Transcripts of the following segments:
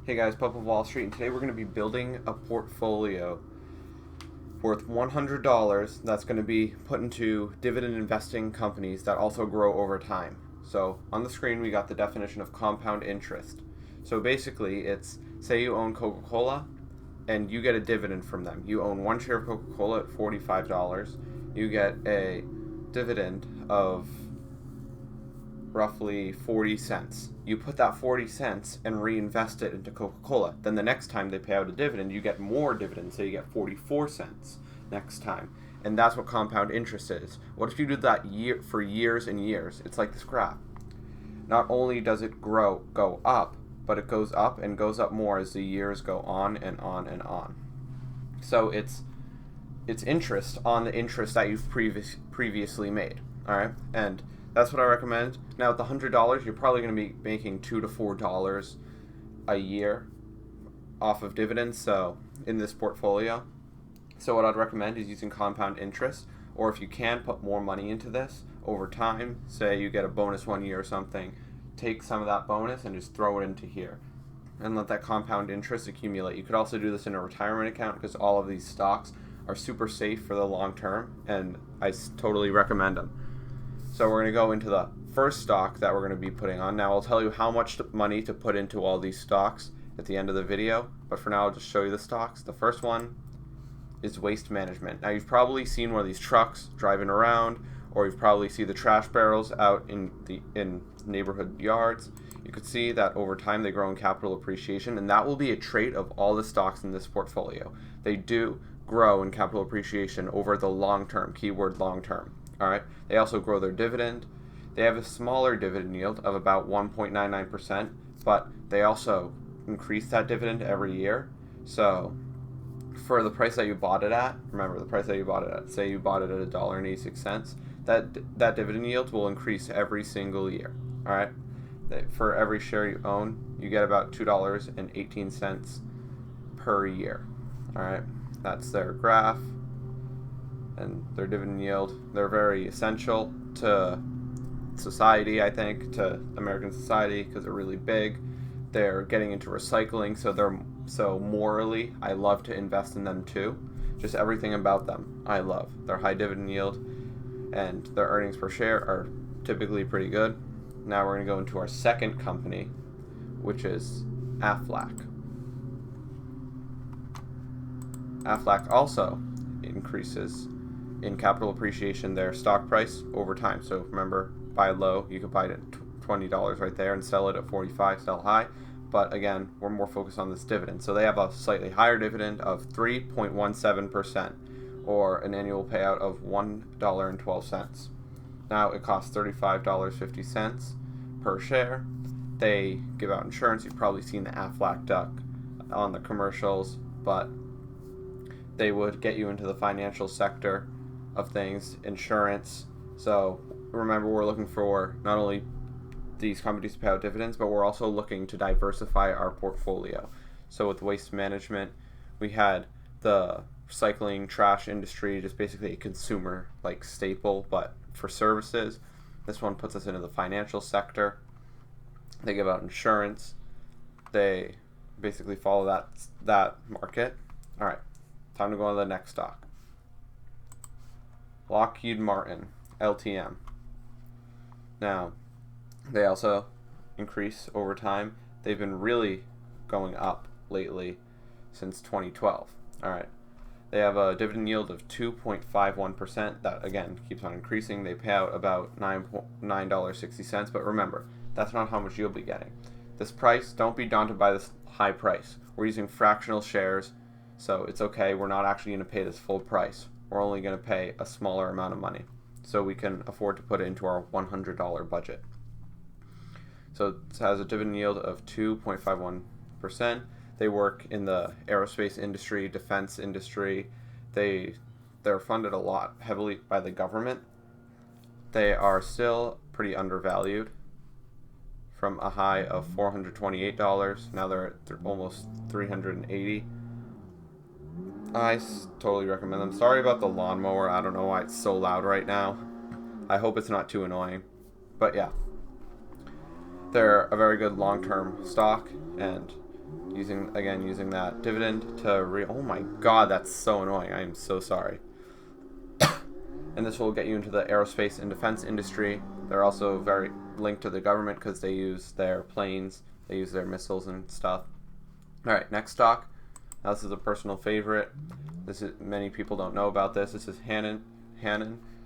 Hey guys, Pup of Wall Street, and today we're going to be building a portfolio worth $100 that's going to be put into dividend investing companies that also grow over time. So on the screen we got the definition of compound interest. So basically it's, say you own Coca-Cola and you get a dividend from them. You own one share of Coca-Cola at $45. You get a dividend of roughly 40 cents. You put that 40 cents and reinvest it into Coca-Cola. Then the next time they pay out a dividend, you get more dividends, so you get 44 cents next time. And that's what compound interest is. What if you did that for years and years? It's like this graph. Not only does it go up, but it goes up and goes up more as the years go on and on and on. So it's interest on the interest that you've previously made. All right, and that's what I recommend. Now, with the $100, you're probably going to be making $2 to $4 a year off of dividends. So in this portfolio, so what I'd recommend is using compound interest, or if you can put more money into this over time. Say you get a bonus one year or something, take some of that bonus and just throw it into here, and let that compound interest accumulate. You could also do this in a retirement account because all of these stocks are super safe for the long term, and I totally recommend them. So we're going to go into the first stock that we're going to be putting on. Now I'll tell you how much money to put into all these stocks at the end of the video, but for now I'll just show you the stocks. The first one is waste management. Now you've probably seen one of these trucks driving around, or you've probably seen the trash barrels out in neighborhood yards. You could see that over time they grow in capital appreciation, and that will be a trait of all the stocks in this portfolio. They do grow in capital appreciation over the long term, keyword long term. All right. They also grow their dividend. They have a smaller dividend yield of about 1.99%, but they also increase that dividend every year. So for the price that you bought it at, remember the price that you bought it at, say you bought it at $1.86, that dividend yield will increase every single year. All right. For every share you own, you get about $2.18 per year. All right. That's their graph and their dividend yield. They're very essential to society, I think, to American society, because they're really big. They're getting into recycling, so morally, I love to invest in them too. Just everything about them, I love. Their high dividend yield and their earnings per share are typically pretty good. Now we're going to go into our second company, which is Aflac. Aflac also increases in capital appreciation their stock price over time. So remember, buy low, you could buy it at $20 right there and sell it at 45, sell high. But again, we're more focused on this dividend. So they have a slightly higher dividend of 3.17%, or an annual payout of $1.12. Now it costs $35.50 per share. They give out insurance. You've probably seen the Aflac duck on the commercials, but they would get you into the financial sector of things, insurance. So remember, we're looking for not only these companies to pay out dividends, but we're also looking to diversify our portfolio. So with waste management, we had the recycling trash industry, just basically a consumer like staple, but for services. This one puts us into the financial sector. They give out insurance. They basically follow that market. All right, time to go on to the next stock. Lockheed Martin, LTM. Now, they also increase over time. They've been really going up lately since 2012. All right. They have a dividend yield of 2.51%. That, again, keeps on increasing. They pay out about $9.60. But remember, that's not how much you'll be getting. This price, don't be daunted by this high price. We're using fractional shares, so it's okay. We're not actually going to pay this full price. We're only going to pay a smaller amount of money, so we can afford to put it into our $100 budget. So it has a dividend yield of 2.51%. They work in the aerospace industry, defense industry. They're funded a lot heavily by the government. They are still pretty undervalued from a high of $428. Now they're at almost $380. I totally recommend them. Sorry about the lawnmower. I don't know why it's so loud right now. I hope it's not too annoying. But yeah, they're a very good long-term stock, and using that dividend to oh my god, that's so annoying. I am so sorry. And this will get you into the aerospace and defense industry. They're also very linked to the government because they use their planes, they use their missiles and stuff. All right, next stock. Now this is a personal favorite. This is, many people don't know about this. This is Hannon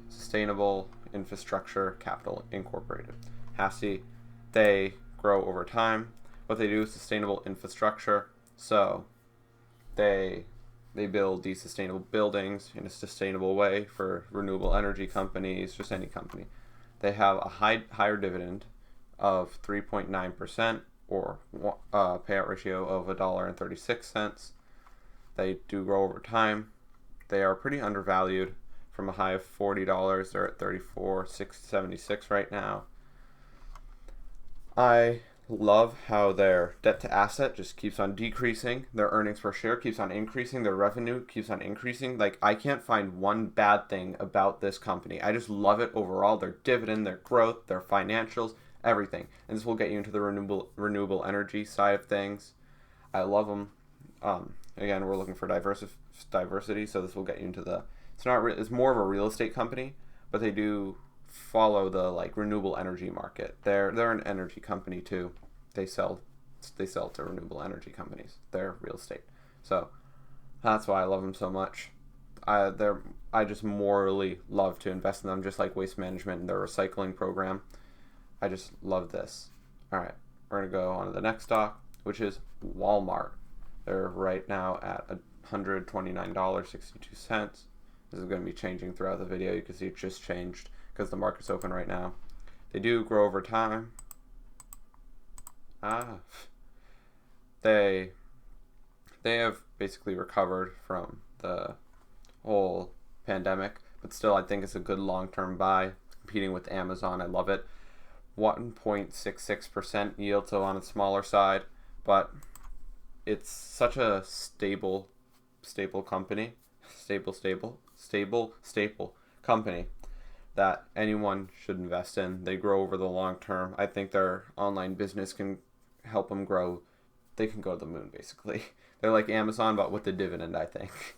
Sustainable Infrastructure Capital Incorporated. HASI. They grow over time. What they do is sustainable infrastructure. So they build these sustainable buildings in a sustainable way for renewable energy companies, just any company. They have a higher dividend of 3.9% or payout ratio of $1.36. They do grow over time. They are pretty undervalued from a high of $40. They're at $34.76 right now. I love how their debt to asset just keeps on decreasing. Their earnings per share keeps on increasing. Their revenue keeps on increasing. Like, I can't find one bad thing about this company. I just love it overall. Their dividend, their growth, their financials, everything. And this will get you into the renewable energy side of things. I love them. Again, we're looking for diversity, so this will get you into the. It's more of a real estate company, but they do follow the like renewable energy market. They're an energy company too. They sell to renewable energy companies. They're real estate. So that's why I love them so much. I just morally love to invest in them, just like Waste Management and their recycling program. I just love this. All right, we're gonna go on to the next stock, which is Walmart. They're right now at $129.62. This is going to be changing throughout the video. You can see it just changed because the market's open right now. They do grow over time. They have basically recovered from the whole pandemic, but still I think it's a good long-term buy. Competing with Amazon, I love it. 1.66% yield, so on the smaller side, but it's such a stable company, stable company that anyone should invest in. They grow over the long term. I think their online business can help them grow. They can go to the moon, basically. They're like Amazon, but with the dividend, I think.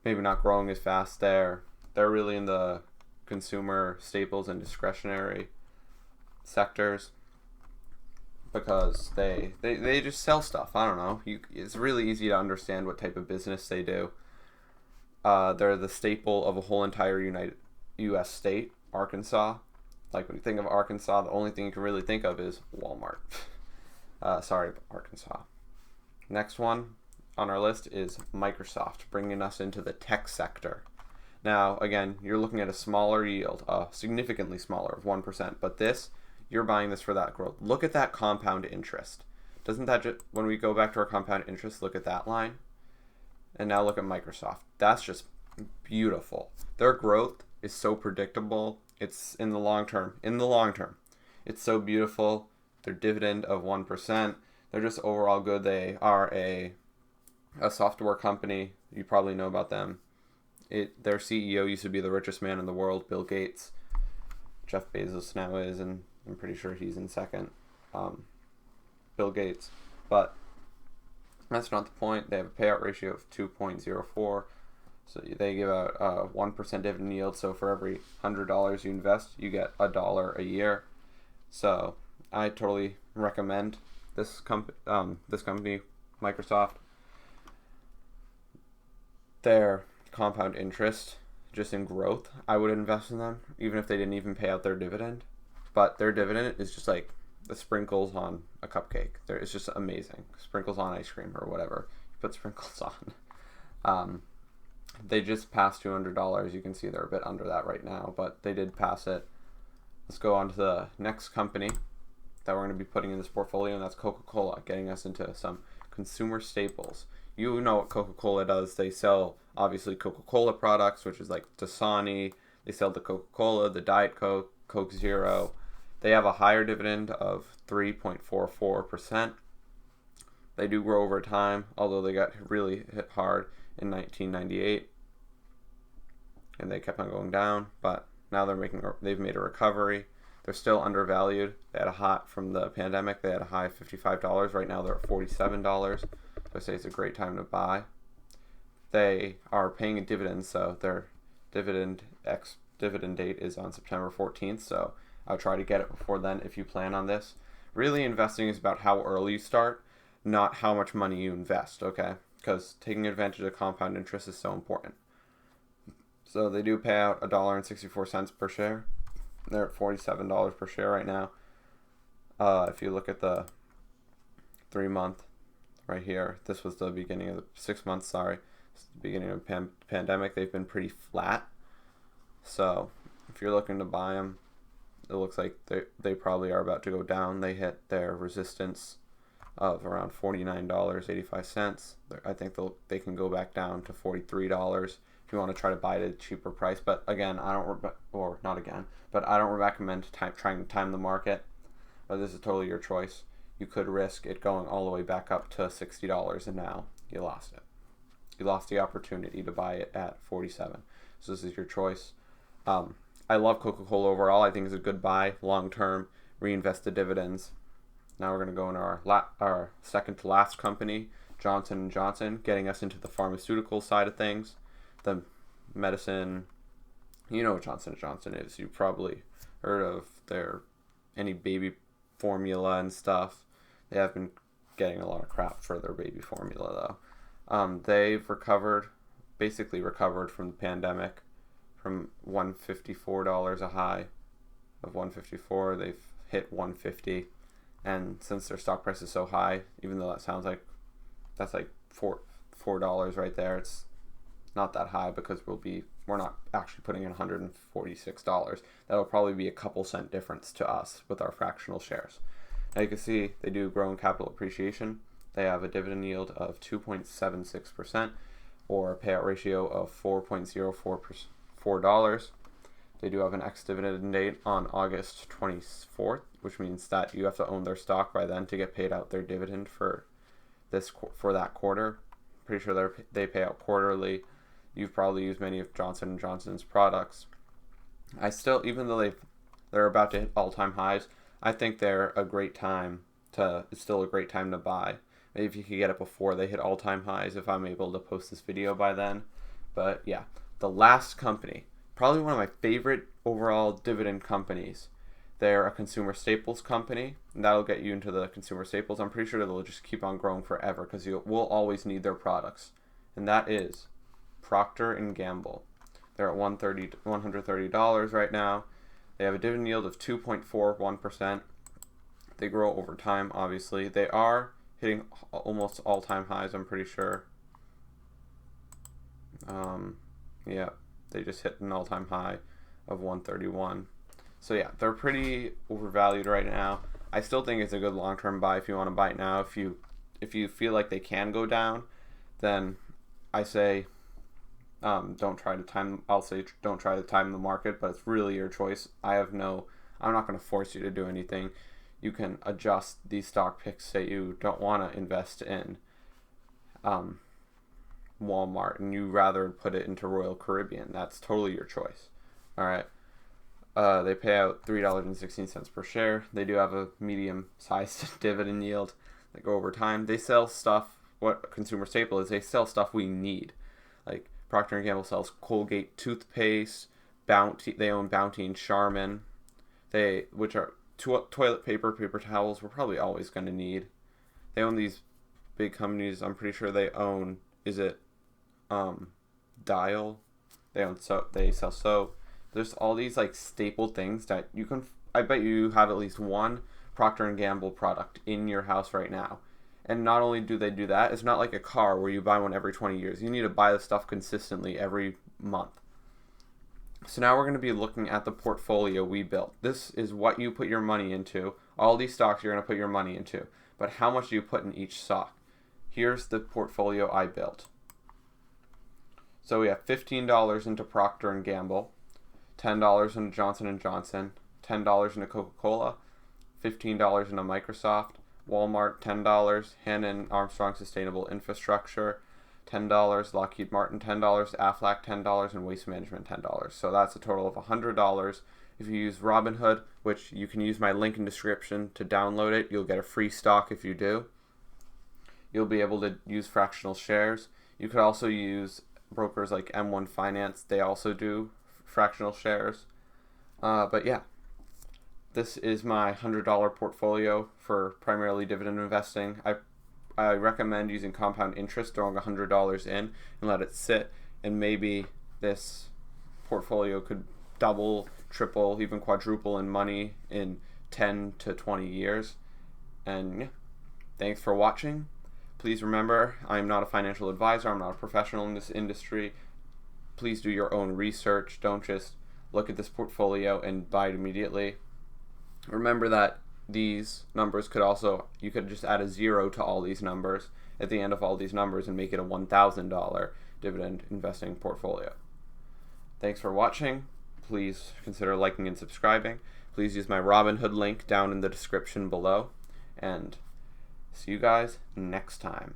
Maybe not growing as fast there. They're really in the consumer staples and discretionary sectors because they just sell stuff. I don't know. It's really easy to understand what type of business they do. They're the staple of a whole entire U.S. state, Arkansas. Like when you think of Arkansas, the only thing you can really think of is Walmart. Sorry, Arkansas. Next one on our list is Microsoft, bringing us into the tech sector. Now, again, you're looking at a smaller yield, significantly smaller of 1%, but you're buying this for that growth. Look at that compound interest. Doesn't that just, when we go back to our compound interest, look at that line? And now look at Microsoft. That's just beautiful. Their growth is so predictable. It's in the long term. It's so beautiful. Their dividend of 1%. They're just overall good. They are a software company. You probably know about them. Their CEO used to be the richest man in the world, Bill Gates. Jeff Bezos now is, and I'm pretty sure he's in second. Bill Gates. But that's not the point. They have a payout ratio of 2.04. So they give out a 1% dividend yield. So for every $100 you invest, you get $1 a year. So I totally recommend this company, Microsoft. Their compound interest, just in growth, I would invest in them, even if they didn't even pay out their dividend. But their dividend is just like the sprinkles on a cupcake. It's just amazing. Sprinkles on ice cream or whatever you put sprinkles on. They just passed $200. You can see they're a bit under that right now, but they did pass it. Let's go on to the next company that we're going to be putting in this portfolio, and that's Coca-Cola, getting us into some consumer staples. You know what Coca-Cola does. They sell, obviously, Coca-Cola products, which is like Dasani. They sell the Coca-Cola, the Diet Coke, Coke Zero. They have a higher dividend of 3.44%. They do grow over time, although they got really hit hard in 1998. And they kept on going down, but now they've made a recovery. They're still undervalued. They had a high from the pandemic. They had a high of $55. Right now they're at $47. I say it's a great time to buy. They are paying a dividend, so their dividend date is on September 14th, so I'll try to get it before then if you plan on this. Really, investing is about how early you start, not how much money you invest, okay? Because taking advantage of compound interest is so important. So they do pay out $1.64 per share. They're at $47 per share right now. If you look at the 3-month right here, this was the beginning of the 6 months, sorry. This is the beginning of the pandemic. They've been pretty flat. So if you're looking to buy them, it looks like they probably are about to go down. They hit their resistance of around $49.85. I think they can go back down to $43 if you want to try to buy it at a cheaper price. But again, I don't recommend trying to time the market. But this is totally your choice. You could risk it going all the way back up to $60, and now you lost it. You lost the opportunity to buy it at $47. So this is your choice. I love Coca-Cola overall. I think it's a good buy, long term. Reinvest the dividends. Now we're going to go into our second to last company, Johnson & Johnson, getting us into the pharmaceutical side of things. The medicine, you know what Johnson & Johnson is. You've probably heard of any baby formula and stuff. They have been getting a lot of crap for their baby formula, though. They've basically recovered from the pandemic. From $154 a high of $154, they've hit $150, and since their stock price is so high, even though that sounds like that's like $4 right there, it's not that high because we're not actually putting in $146. That'll probably be a couple cent difference to us with our fractional shares. Now you can see they do grow in capital appreciation. They have a dividend yield of 2.76% or a payout ratio of 4.04%. $4. They do have an ex-dividend date on August 24th, which means that you have to own their stock by then to get paid out their dividend for that quarter. Pretty sure they pay out quarterly. You've probably used many of Johnson & Johnson's products. Even though they're about to hit all-time highs, I think they're a great time it's still a great time to buy. Maybe if you could get it before they hit all-time highs, if I'm able to post this video by then. But yeah. The last company, probably one of my favorite overall dividend companies. They're a consumer staples company, and that'll get you into the consumer staples. I'm pretty sure they'll just keep on growing forever because you will always need their products. And that is Procter & Gamble. They're at $130 right now. They have a dividend yield of 2.41%. They grow over time, obviously. They are hitting almost all-time highs, I'm pretty sure. Yeah, they just hit an all-time high of 131. So yeah, they're pretty overvalued right now. I still think it's a good long-term buy if you want to buy it now. If you feel like they can go down, then I say don't try to time. I'll say don't try to time the market, but it's really your choice. I'm not going to force you to do anything. You can adjust these stock picks that you don't want to invest in Walmart and you rather put it into Royal Caribbean. That's totally your choice. All right. They pay out $3.16 per share. They do have a medium-sized dividend yield. They go over time. They sell stuff. What a consumer staple is, they sell stuff we need. Like Procter & Gamble sells Colgate toothpaste, Bounty. They own Bounty and Charmin. Which are toilet paper, paper towels. We're probably always going to need. They own these big companies. I'm pretty sure they own. Is it Dial? They own soap. They sell soap. There's all these like staple things that you can. I bet you have at least one Procter & Gamble product in your house right now. And not only do they do that, it's not like a car where you buy one every 20 years. You need to buy the stuff consistently every month. So now we're going to be looking at the portfolio we built. This is what you put your money into. All these stocks you're going to put your money into. But how much do you put in each stock? Here's the portfolio I built. So we have $15 into Procter & Gamble, $10 into Johnson & Johnson, $10 into Coca-Cola, $15 into Microsoft, Walmart $10, Hannon Armstrong Sustainable Infrastructure $10, Lockheed Martin $10, Aflac $10, and Waste Management $10. So that's a total of $100. If you use Robinhood, which you can use my link in description to download it, you'll get a free stock if you do. you'll be able to use fractional shares. You could also use brokers like M1 Finance. They also do fractional shares. But yeah, this is my $100 portfolio for primarily dividend investing. I recommend using compound interest, throwing $100 in and let it sit, and maybe this portfolio could double, triple, even quadruple in money in 10 to 20 years. And yeah, thanks for watching. Please remember, I'm not a financial advisor. I'm not a professional in this industry. Please do your own research. Don't just look at this portfolio and buy it immediately. Remember that these numbers could also, you could just add a 0 to all these numbers at the end of all these numbers and make it a $1,000 dividend investing portfolio. Thanks for watching. Please consider liking and subscribing. Please use my Robinhood link down in the description below. And see you guys next time.